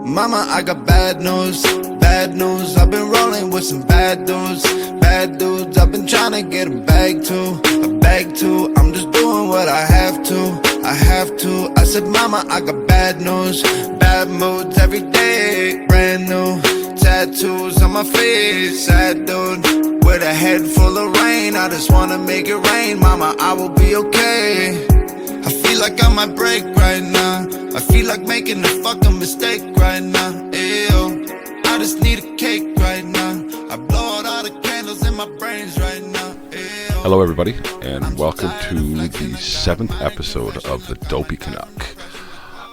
Mama, I got bad news, bad news. I've been rolling with some bad dudes, bad dudes. I've been trying to get a bag too. I'm just doing what I have to. I said, Mama, I got bad news, bad moods every day. Brand new tattoos on my face, sad dude with a head full of rain. I just wanna make it rain, Mama, I will be okay. I feel like I might break right now. I feel like making a fucking mistake right now. Ew. I just need a cake right now. I blow out all the candles in my brains right now. Ew. Hello everybody, and welcome to the 7th episode of the Dopey Canuck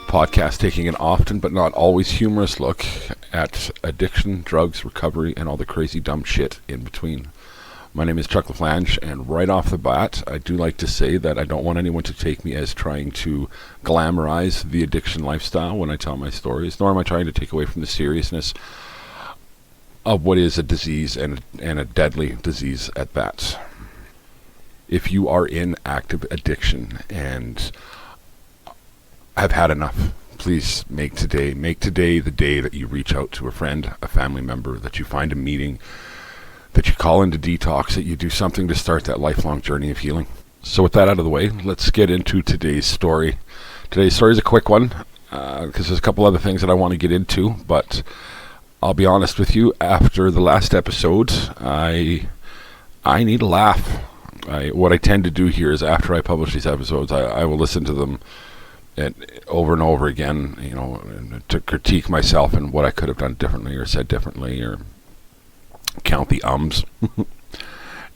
podcast, taking an often but not always humorous look at addiction, drugs, recovery, and all the crazy dumb shit in between. My name is Chuck LaFlange, and right off the bat, I do like to say that I don't want anyone to take me as trying to glamorize the addiction lifestyle when I tell my stories, nor am I trying to take away from the seriousness of what is a disease and a deadly disease at that. If you are in active addiction and have had enough, please make today the day that you reach out to a friend, a family member, that you find a meeting, that you call into detox, that you do something to start that lifelong journey of healing. So with that out of the way, let's get into today's story. Today's story is a quick one, because there's a couple other things that I want to get into, but I'll be honest with you, after the last episode, I need a laugh. What I tend to do here is after I publish these episodes, I will listen to them over and over again, to critique myself and what I could have done differently or said differently or count the ums.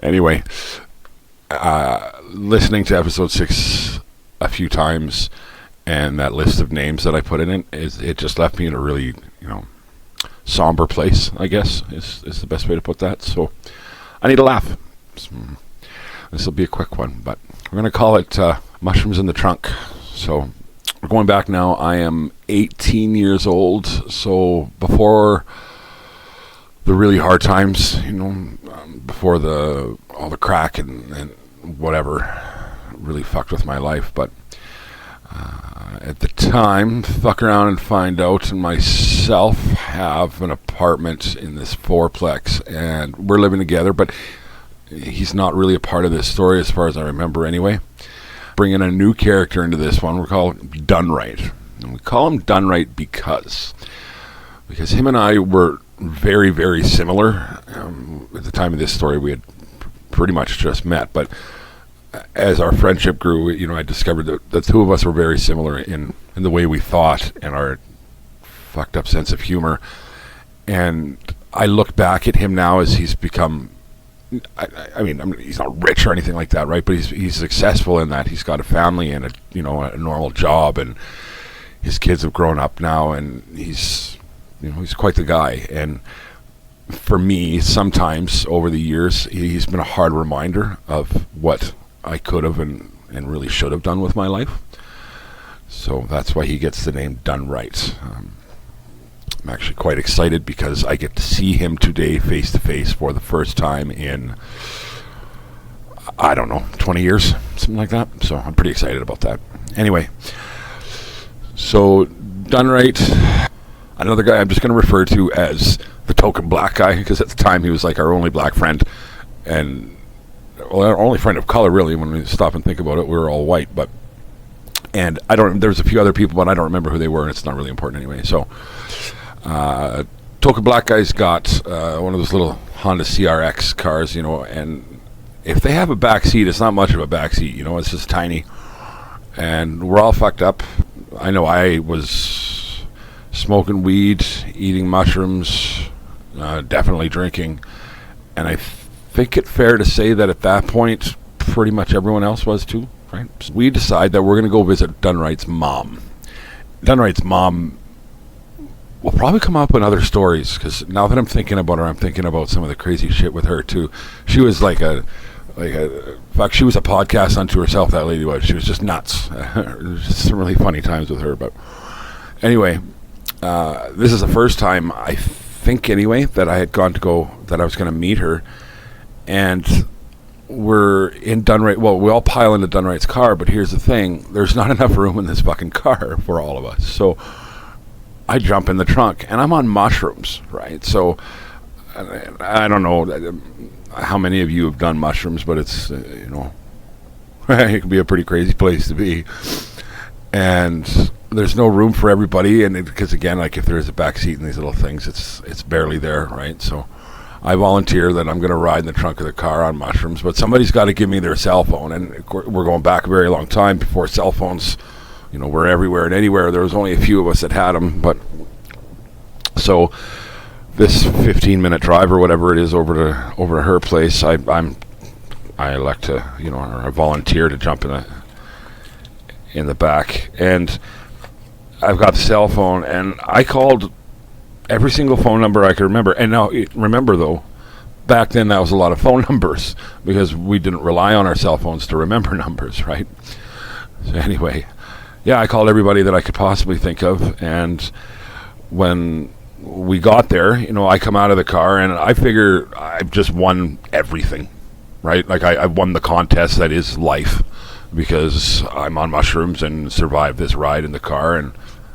Anyway, listening to episode 6 a few times and that list of names that I put in it just left me in a really, somber place, I guess, is the best way to put that. So I need a laugh. This will be a quick one, but we're going to call it Mushrooms in the Trunk. So we're going back now. I am 18 years old, so before the really hard times, before all the crack and whatever really fucked with my life. But at the time, fuck around and find out, and myself have an apartment in this fourplex, and we're living together, but he's not really a part of this story as far as I remember anyway. Bringing a new character into this one, we're called Done Right. And we call him Done Right because him and I were very, very similar. At the time of this story, we had pretty much just met, but as our friendship grew, I discovered that the two of us were very similar in the way we thought and our fucked up sense of humor. And I look back at him now as he's become, I mean, he's not rich or anything like that, right? But he's successful in that he's got a family and a normal job, and his kids have grown up now, and he's quite the guy. And for me, sometimes over the years, he's been a hard reminder of what I could have and really should have done with my life. So that's why he gets the name Done Right. I'm actually quite excited because I get to see him today face to face for the first time in, 20 years, something like that. So I'm pretty excited about that. Anyway, so Done Right, another guy I'm just going to refer to as the token black guy, because at the time he was like our only black friend, and our only friend of color, really. When we stop and think about it, we were all white, and there's a few other people, but I don't remember who they were, and it's not really important anyway. So token black guy's got one of those little Honda CRX cars, and if they have a back seat, it's not much of a back seat, it's just tiny, and we're all fucked up. I know I was smoking weed, eating mushrooms, definitely drinking, and I think it's fair to say that at that point, pretty much everyone else was too, right? So we decide that we're going to go visit Done Right's mom. Done Right's mom will probably come up in other stories, because now that I'm thinking about her, I'm thinking about some of the crazy shit with her too. She was she was a podcast unto herself, that lady was. She was just nuts. Just some really funny times with her. But anyway, this is the first time, I think anyway, that I was going to meet her. And we're in Done Right. Well, we all pile into Done Right's car, but here's the thing. There's not enough room in this fucking car for all of us. So I jump in the trunk, and I'm on mushrooms, right? So I don't know how many of you have done mushrooms, but it's, it can be a pretty crazy place to be. And there's no room for everybody, and because again, like if there's a back seat in these little things, it's barely there, right? So I volunteer that I'm going to ride in the trunk of the car on mushrooms, but somebody's got to give me their cell phone, and we're going back a very long time before cell phones, were everywhere and anywhere. There was only a few of us that had them, but so this 15-minute drive or whatever it is over to her place, I elect to, or I volunteer to jump in the back, and I've got the cell phone, and I called every single phone number I could remember. And now, remember though, back then that was a lot of phone numbers because we didn't rely on our cell phones to remember numbers, right? So anyway, yeah, I called everybody that I could possibly think of, and when we got there, I come out of the car, and I figure I've just won everything, right? Like I won the contest that is life, because I'm on mushrooms and survived this ride in the car, and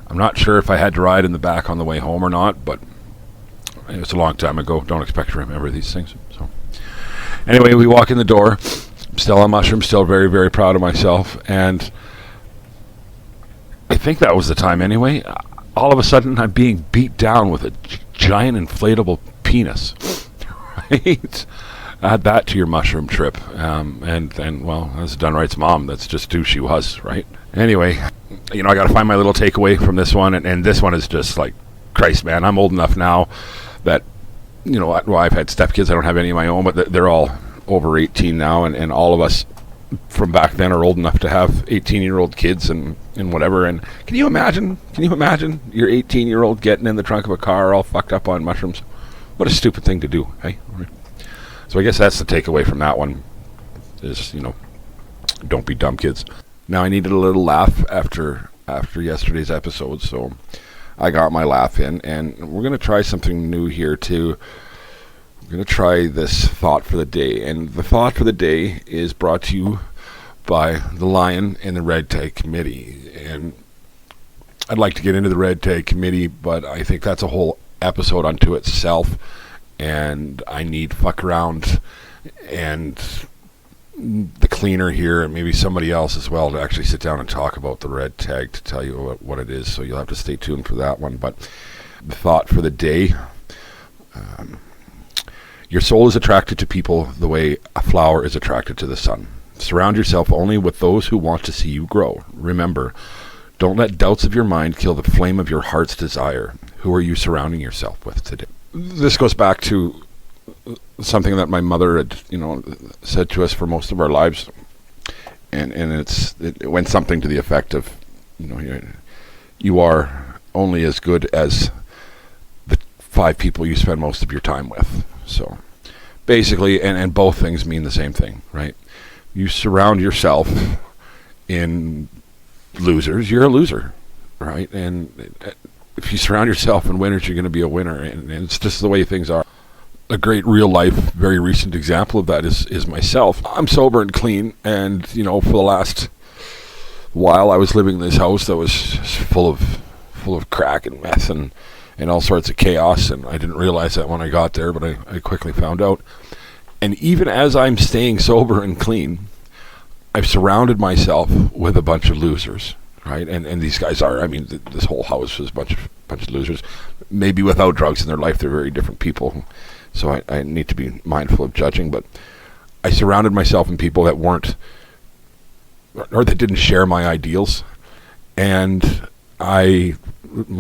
I'm not sure if I had to ride in the back on the way home or not, but it's a long time ago. Don't expect to remember these things. So anyway, we walk in the door. I'm still on mushrooms, still very, very proud of myself, and I think that was the time anyway. All of a sudden, I'm being beat down with a giant inflatable penis, right? Add that to your mushroom trip, and well, that's Dunright's mom. That's just who she was, right? Anyway, I got to find my little takeaway from this one, and this one is just like, Christ, man, I'm old enough now that, well, I've had stepkids. I don't have any of my own, but they're all over 18 now, and all of us from back then are old enough to have 18-year-old kids and whatever. And can you imagine your 18-year-old getting in the trunk of a car all fucked up on mushrooms? What a stupid thing to do, hey? So I guess that's the takeaway from that one is, don't be dumb, kids. Now I needed a little laugh after yesterday's episode, so I got my laugh in, and we're going to try something new here too. We're going to try this thought for the day, and the thought for the day is brought to you by the Lion and the Red Tag Committee. And I'd like to get into the Red Tag Committee, but I think that's a whole episode unto itself. And I need fuck around and the cleaner here and maybe somebody else as well to actually sit down and talk about the red tag to tell you what it is. So you'll have to stay tuned for that one. But the thought for the day, your soul is attracted to people the way a flower is attracted to the sun. Surround yourself only with those who want to see you grow. Remember, don't let doubts of your mind kill the flame of your heart's desire. Who are you surrounding yourself with today? This goes back to something that my mother had, said to us for most of our lives, and it went something to the effect of, you are only as good as the 5 people you spend most of your time with. So basically, and both things mean the same thing, right? You surround yourself in losers, you're a loser, right? And if you surround yourself in winners, you're going to be a winner, and it's just the way things are. A great real life, very recent example of that is myself. I'm sober and clean, and for the last while I was living in this house that was full of crack and meth and all sorts of chaos, and I didn't realize that when I got there, but I quickly found out. And even as I'm staying sober and clean, I've surrounded myself with a bunch of losers. Right, and these guys are. This whole house is a bunch of losers. Maybe without drugs in their life, they're very different people. So I need to be mindful of judging. But I surrounded myself in people that weren't, or that didn't share my ideals, and my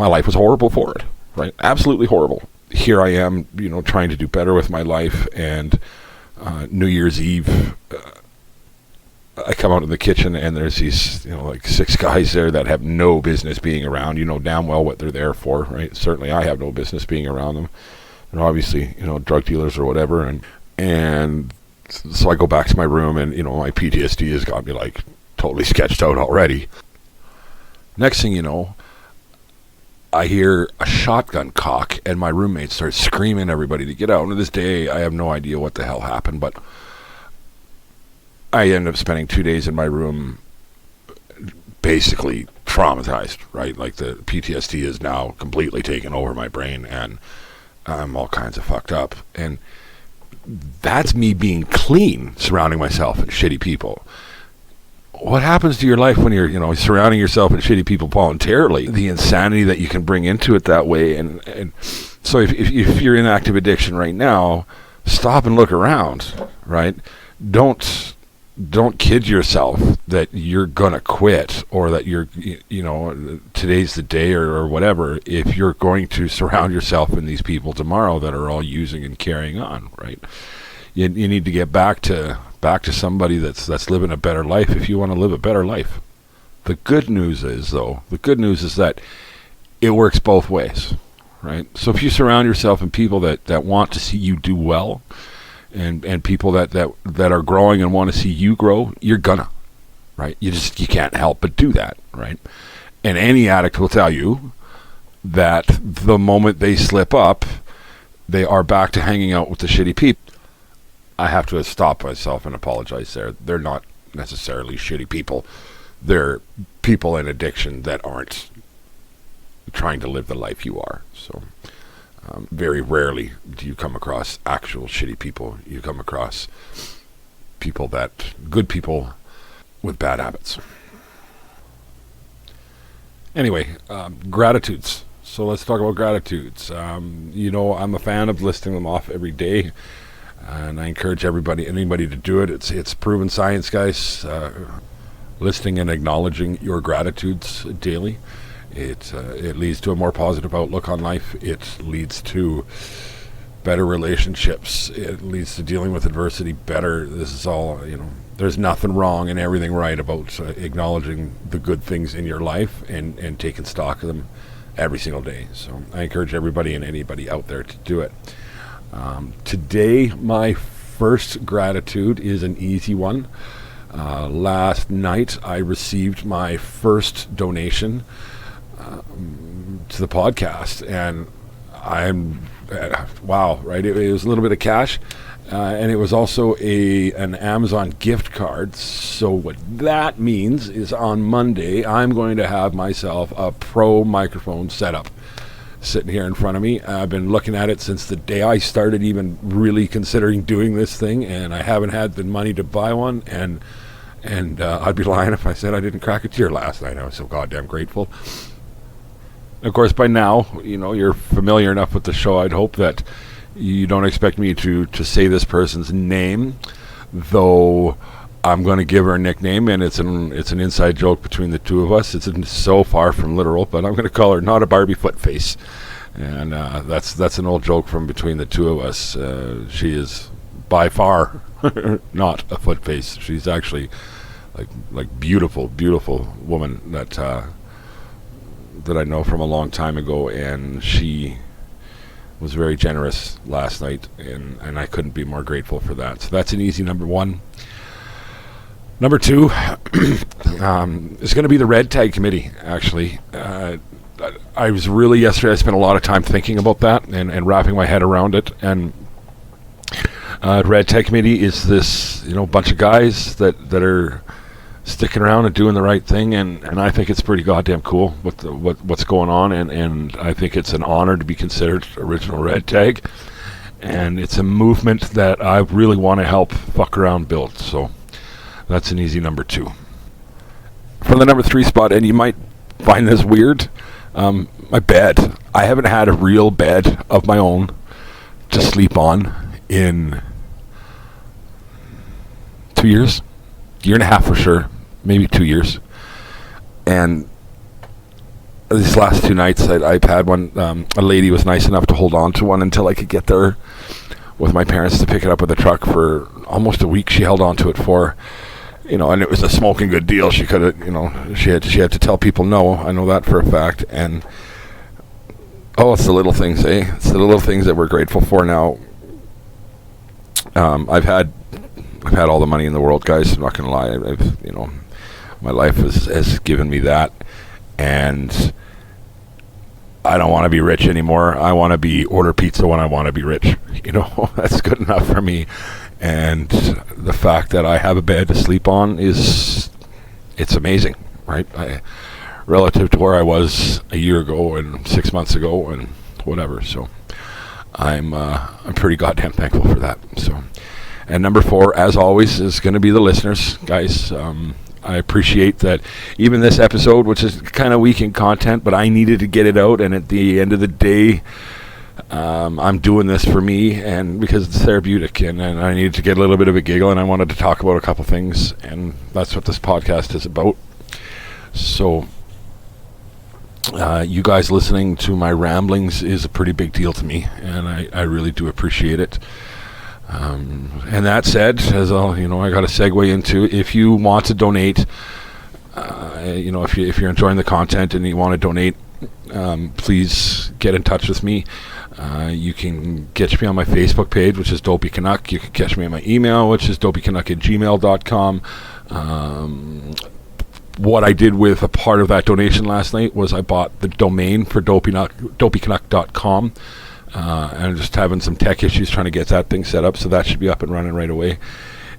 life was horrible for it. Right, absolutely horrible. Here I am, trying to do better with my life, and New Year's Eve. I come out in the kitchen and there's these, like 6 guys there that have no business being around. You know damn well what they're there for, right? Certainly I have no business being around them. They're obviously, drug dealers or whatever. And so I go back to my room and, my PTSD has got me like totally sketched out already. Next thing you know, I hear a shotgun cock and my roommate starts screaming at everybody to get out. And to this day, I have no idea what the hell happened, but I ended up spending 2 days in my room basically traumatized, right? Like the PTSD is now completely taken over my brain, and I'm all kinds of fucked up. And that's me being clean, surrounding myself with shitty people. What happens to your life when you're, surrounding yourself with shitty people voluntarily? The insanity that you can bring into it that way. And so if you're in active addiction right now, stop and look around, right? Don't kid yourself that you're gonna quit, or that today's the day, or whatever, if you're going to surround yourself in these people tomorrow that are all using and carrying on, right? You need to get back to somebody that's living a better life if you want to live a better life. The good news is that it works both ways, right? So if you surround yourself in people that want to see you do well, and people that are growing and want to see you grow, you're gonna, right? You can't help but do that, right? And any addict will tell you that the moment they slip up, they are back to hanging out with the shitty people. I have to stop myself and apologize there. They're not necessarily shitty people. They're people in addiction that aren't trying to live the life you are. So very rarely do you come across actual shitty people. You come across good people with bad habits. Anyway, gratitudes. So let's talk about gratitudes. I'm a fan of listing them off every day, and I encourage anybody to do it. It's proven science, guys. Listing and acknowledging your gratitudes daily. It leads to a more positive outlook on life. It leads to better relationships. It leads to dealing with adversity better. This is all, there's nothing wrong and everything right about acknowledging the good things in your life and taking stock of them every single day. So I encourage everybody and anybody out there to do it. Today, my first gratitude is an easy one. Last night, I received my first donation to the podcast, and I'm wow, right? It was a little bit of cash, and it was also an Amazon gift card. So what that means is on Monday, I'm going to have myself a pro microphone setup sitting here in front of me. I've been looking at it since the day I started even really considering doing this thing, and I haven't had the money to buy one, and I'd be lying if I said I didn't crack a tear last night. I was so goddamn grateful. Of course, by now, you're familiar enough with the show. I'd hope that you don't expect me to say this person's name, though I'm going to give her a nickname, and it's an inside joke between the two of us. It's so far from literal, but I'm going to call her Not a Barbie Footface, and that's an old joke from between the two of us. She is by far not a footface. She's actually like beautiful woman that I know from a long time ago, and she was very generous last night, and I couldn't be more grateful for that. So that's an easy number one. Number two is going to be the Red Tag Committee, actually. I was really, yesterday I spent a lot of time thinking about that and wrapping my head around it, and Red Tag Committee is this bunch of guys that are sticking around and doing the right thing, and I think it's pretty goddamn cool what's going on, and I think it's an honor to be considered original Red Tag, and it's a movement that I really want to help fuck around build. So that's an easy number two. For the number three spot, and you might find this weird, my bed. I haven't had a real bed of my own to sleep on in 2 years, year and a half for sure, maybe 2 years. And these last two nights I've had one. A lady was nice enough to hold on to one until I could get there with my parents to pick it up with the truck. For almost a week she held on to it for, and it was a smoking good deal. She could have, she had to tell people no. I know that for a fact. And it's the little things, eh? It's the little things that we're grateful for now. I've had all the money in the world, guys. I'm not gonna lie. My life has given me that, and I don't want to be rich anymore. I want to order pizza when I want to be rich. That's good enough for me. And the fact that I have a bed to sleep on it's amazing, right? relative to where I was a year ago and 6 months ago and whatever. So I'm pretty goddamn thankful for that. So, and number 4, as always, is going to be the listeners, guys. I appreciate that even this episode, which is kind of weak in content, but I needed to get it out, and at the end of the day, I'm doing this for me and because it's therapeutic, and I needed to get a little bit of a giggle, and I wanted to talk about a couple things, and that's what this podcast is about. So you guys listening to my ramblings is a pretty big deal to me, and I really do appreciate it. And that said, as I got to segue into, if you want to donate, if you're enjoying the content and you want to donate, please get in touch with me. You can catch me on my Facebook page, which is Dopey Canuck. You can catch me on my email, which is dopeycanuck@gmail.com. What I did with a part of that donation last night was I bought the domain for dopeycanuck.com. And I'm just having some tech issues trying to get that thing set up, so that should be up and running right away.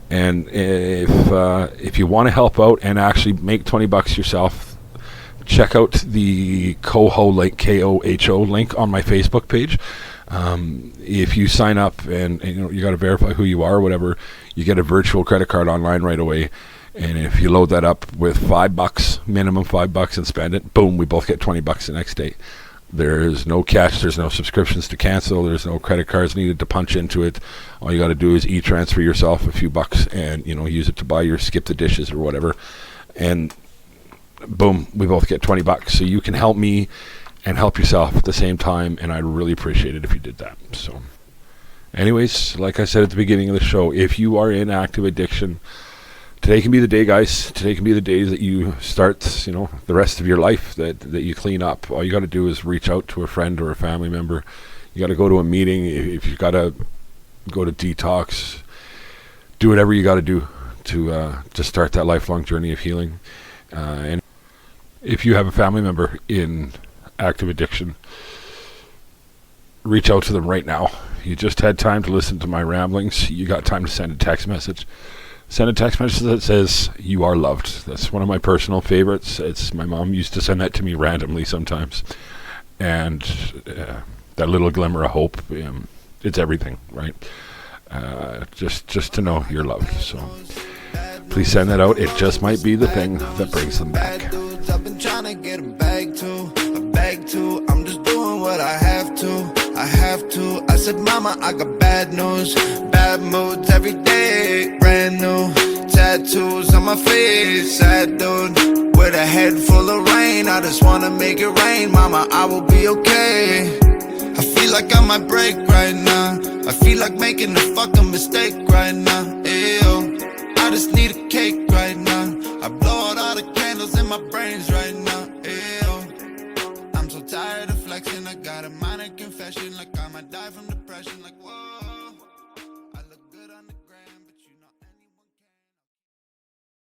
And if you want to help out and actually make $20 yourself, check out the Koho link, KOHO link on my Facebook page. If you sign up and you got to verify who you are or whatever, you get a virtual credit card online right away. And if you load that up with $5, minimum $5, and spend it, boom, we both get $20 the next day. There's no catch, there's no subscriptions to cancel, there's no credit cards needed to punch into it. All you got to do is e-transfer yourself a few bucks and use it to buy your skip the dishes or whatever, and boom, we both get $20. So you can help me and help yourself at the same time, and I'd really appreciate it if you did that. So anyways, like I said at the beginning of the show, if you are in active addiction, today can be the day, guys. Today can be the day that you start, the rest of your life, that you clean up. All you got to do is reach out to a friend or a family member. You got to go to a meeting. If you got to go to detox, do whatever you got to do to start that lifelong journey of healing. And if you have a family member in active addiction, reach out to them right now. You just had time to listen to my ramblings. You got time to send a text message. Send a text message that says you are loved. That's one of my personal favorites. My mom used to send that to me randomly sometimes, and that little glimmer of hope, it's everything, right? Just to know you're loved. So please send that out. It just might be the thing that brings them back. I've been trying to get a bag too. I'm just doing what I have to. I said, mama, I got bad news, bad moods every day, brand new tattoos on my face, sad dude, with a head full of rain. I just wanna make it rain, mama, I will be okay. I feel like I might break right now. I feel like making a fucking mistake right now. Ew. I just need a cake right now. I blow out all the candles in my brains right now. Ew. I'm so tired of flexing. I got a minor confession, like I might die from depression. Like whoa.